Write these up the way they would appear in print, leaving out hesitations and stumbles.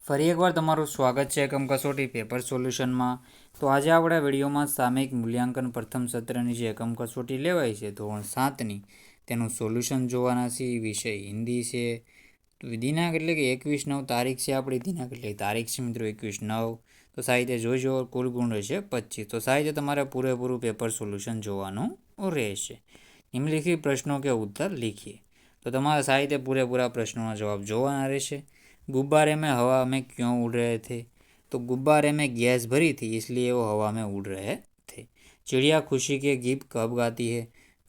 ફરી એકવાર તમારું સ્વાગત છે એકમ કસોટી પેપર સોલ્યુશનમાં. તો આજે આપણે વિડીયોમાં સામયિક મૂલ્યાંકન પ્રથમ સત્રની જે એકમ કસોટી લેવાય છે ધોરણ 7ની તેનું સોલ્યુશન જોવાના છે. વિષય હિન્દી છે. દિનાંક એટલે કે 21/9 તારીખ છે આપણી. દિનાંક એટલે તારીખ છે મિત્રો 21/9. તો સાહિત્ય જોઈજો. કુલ ગુણ રહેશે 25. તો સાહિત્ય તમારે પૂરેપૂરું પેપર સોલ્યુશન જોવાનું રહેશે. નિમ્નલિખિત પ્રશ્નો કે ઉત્તર લીખીએ. તો તમારા સાહિત્ય પૂરેપૂરા પ્રશ્નોના જવાબ જોવાના રહેશે. गुब्बारे में हवा में क्यों उड़ रहे थे? तो गुब्बारे में गैस भरी थी इसलिए वो हवा में उड़ रहे थे. चिड़िया खुशी के गीत कब गाती है?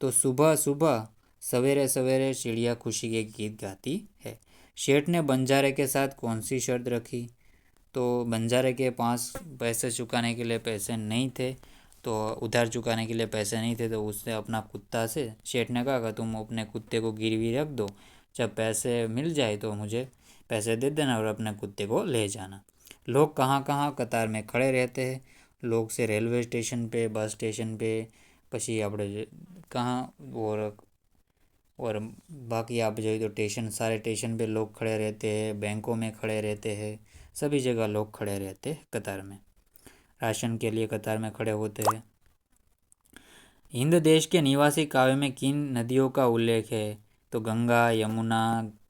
तो सुबह सुबह सवेरे सवेरे चिड़िया खुशी के गीत गाती है. शेठ ने बंजारे के साथ कौन सी शर्त रखी? तो बंजारे के पास पैसे चुकाने के लिए पैसे नहीं थे, तो उधार चुकाने के लिए पैसे नहीं थे, तो उसने अपना कुत्ता से शेठ ने कहा कि तुम अपने कुत्ते को गिरवी रख दो, जब पैसे मिल जाए तो मुझे पैसे दे देना और अपने कुत्ते को ले जाना. लोग कहाँ कहाँ कतार में खड़े रहते हैं? लोग से रेलवे स्टेशन पे, बस स्टेशन पे, पशी આપણે कहाँ और बाकी आप जाइए तो स्टेशन, सारे स्टेशन पे लोग खड़े रहते हैं, बैंकों में खड़े रहते हैं, सभी जगह लोग खड़े रहते हैं कतार में. राशन के लिए कतार में खड़े होते हैं. हिंद देश के निवासी काव्य में किन नदियों का उल्लेख है? तो गंगा, यमुना,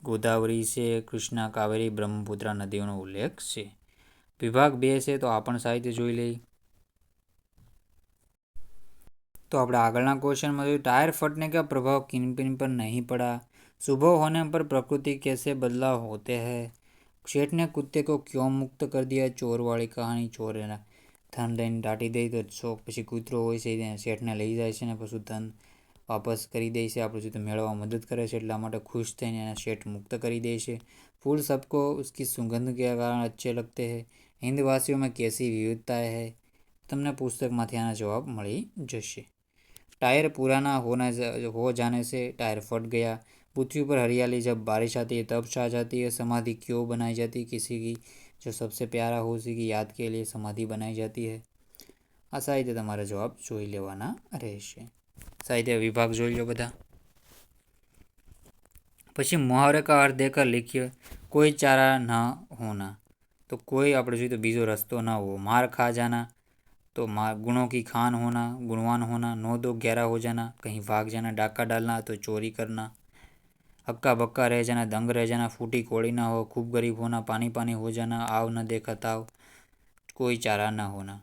गोदावरी से कृष्णा, कावेरी, ब्रह्मपुत्रा नदीओनो उल्लेख है. विभाग 2 से तो आपण साहित्य જોઈ લઈ. तो આપણે આગળના ક્વેશ્ચનમાં જોઈએ टायर फटने का प्रभाव किन किन पर नहीं पड़ा? सुबह होने पर प्रकृति कैसे बदलाव होते हैं? शेठ ने कुत्ते को क्यों मुक्त कर दिया? चोर वाली कहानी. चोर धन લઈને દાટી દે તો પછી કૂતરો હોય છે તેને શેઠને લઈ જાય છે ને પછી ધન वापस કરી દે છે, આપણે જો મેળવવા મદદ કરે છે એટલા માટે ખુશ થઈને એના શેઠ મુક્ત કરી દે છે. फूल सबको उसकी सुगंध के कारण अच्छे लगते हैं. हिंदवासियों में कैसी विविधता है? તમને પુસ્તકમાંથી આના જવાબ મળી જશે. टायर पुराना हो जाने से टायर फट गया. पृथ्वी पर हरियाली जब बारिश आती है तब छा जाती है. समाधि क्यों बनाई जाती है? किसी की जो सबसे प्यारा हो उसी की याद के लिए समाधि बनाई जाती है. આ સાહિત્ય તમારે જવાબ જોઈ લેવાના રહેશે. साहित्य विभाग જોઈ લો બધા. પછી मुहावरे का अर्थ देकर लिखिए. कोई चारा ना होना, तो कोई આપણે જોઈએ તો બીજો રસ્તો ના हो. मार खा जाना, तो गुणों की खान होना, गुणवान होना. 9-2-11 हो जाना, कहीं भाग जाना. डाका डालना, तो चोरी करना. हक्का बक्का रह जाना, दंग रह जाना. फूटी कोड़ी ना हो, खूब गरीब होना. पानी पानी हो जाना, आव न देखा ताव. कोई चारा ना होना,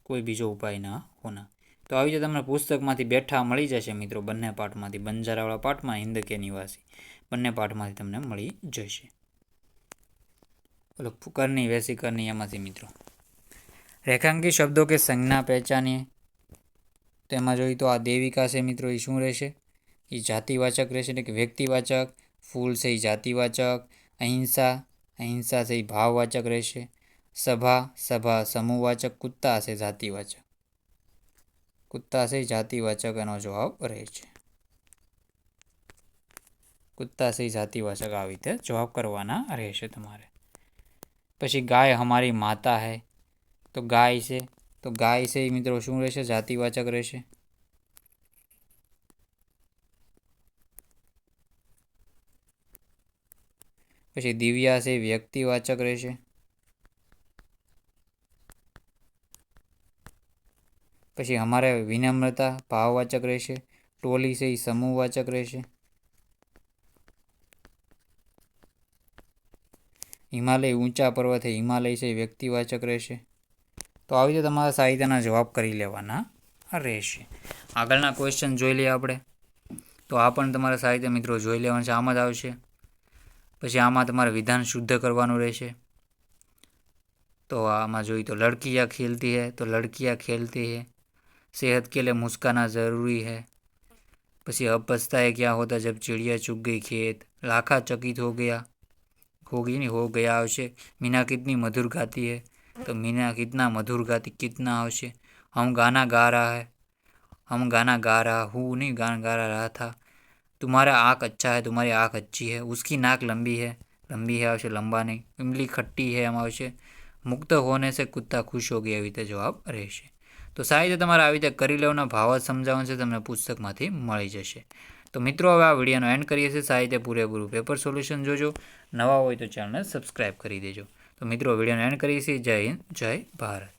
કોઈ બીજો ઉપાય ના હોના. તો આવી રીતે તમને પુસ્તકમાંથી બેઠા મળી જશે મિત્રો, બંને પાઠમાંથી. બંજારાવાળા પાઠમાં, હિન્દ કે નિવાસી બંને પાઠમાંથી તમને મળી જશે. કરની, વૈસી કરની એમાંથી મિત્રો. રેખાંકિત શબ્દો કે સંજ્ઞા પહેચાનીએ. તેમાં જોઈએ તો આ દેવિકા છે મિત્રો, એ શું રહેશે? એ જાતિવાચક રહેશે, એટલે કે વ્યક્તિવાચક. ફૂલ છે એ જાતિવાચક. અહિંસા, અહિંસા છે એ ભાવવાચક રહેશે. સભા, સભા સમૂહવાચક. કુત્તા છે જાતિવાચક. કુત્તા છે જાતિવાચક, એનો જવાબ રહે છે. કુત્તા છે જાતિવાચક, આવી રીતે જવાબ કરવાના રહેશે તમારે. પછી ગાય હમારી માતા હૈ, તો ગાય છે, તો ગાય છે એ મિત્રો શું રહેશે? જાતિવાચક રહેશે. પછી દિવ્યા છે વ્યક્તિવાચક રહેશે. પછી हमारे विनम्रता भाववाचक રહેશે. टोली से ही समूहवाचक રહેશે. हिमालय ऊंचा पर्वत है, हिमालय से व्यक्तिवाचक રહેશે. તો આવી રીતે તમારા સાહિત્યના જવાબ કરી લેવાના રહેશે. આગળના ક્વેશ્ચન જોઈ લઈએ આપણે. તો આ પણ તમારા સાહિત્ય મિત્રો જોઈ લેવાનું છે, આમ જ આવશે. પછી આમાં તમારે વિધાન શુદ્ધ કરવાનું રહેશે. તો આમાં જોઈએ તો લડકિયા ખેલતી હૈ, તો લડકિયા ખેલતી હૈ. सेहत के लिए मुस्काना ज़रूरी है. પછી अब पछताए क्या होता जब चिड़िया चुग गई खेत. लाखा चकित हो गया, होगी नहीं हो गया आवश्य. मीना कितनी मधुर गाती है, तो मीना कितना मधुर गाती, कितना आवश्य. हम गाना गा रहा है, हम गाना गा रहा हूँ नहीं, गाना गा रहा था. तुम्हारा आँख अच्छा है, तुम्हारी आँख अच्छी है. उसकी नाक लंबी है, लंबी है आवश्य, लंबा नहीं. इमली खट्टी है हम आवश्य. मुक्त होने से कुत्ता खुश हो गया, एવી રીતે જવાબ રહેશે. તો સાહિત્ય તમારે આવી રીતે કરી લેવાના, ભાવ જ સમજાવવાનું છે, તમને પુસ્તકમાંથી મળી જશે. તો મિત્રો હવે આ વિડીયોનો એન્ડ કરીએ છીએ. સાહિત્ય પૂરેપૂરું પેપર સોલ્યુશન જોજો. નવા હોય તો ચેનલને સબસ્ક્રાઈબ કરી દેજો. તો મિત્રો વિડીયોને એન્ડ કરીએ છીએ. જય હિન્દ, જય ભારત.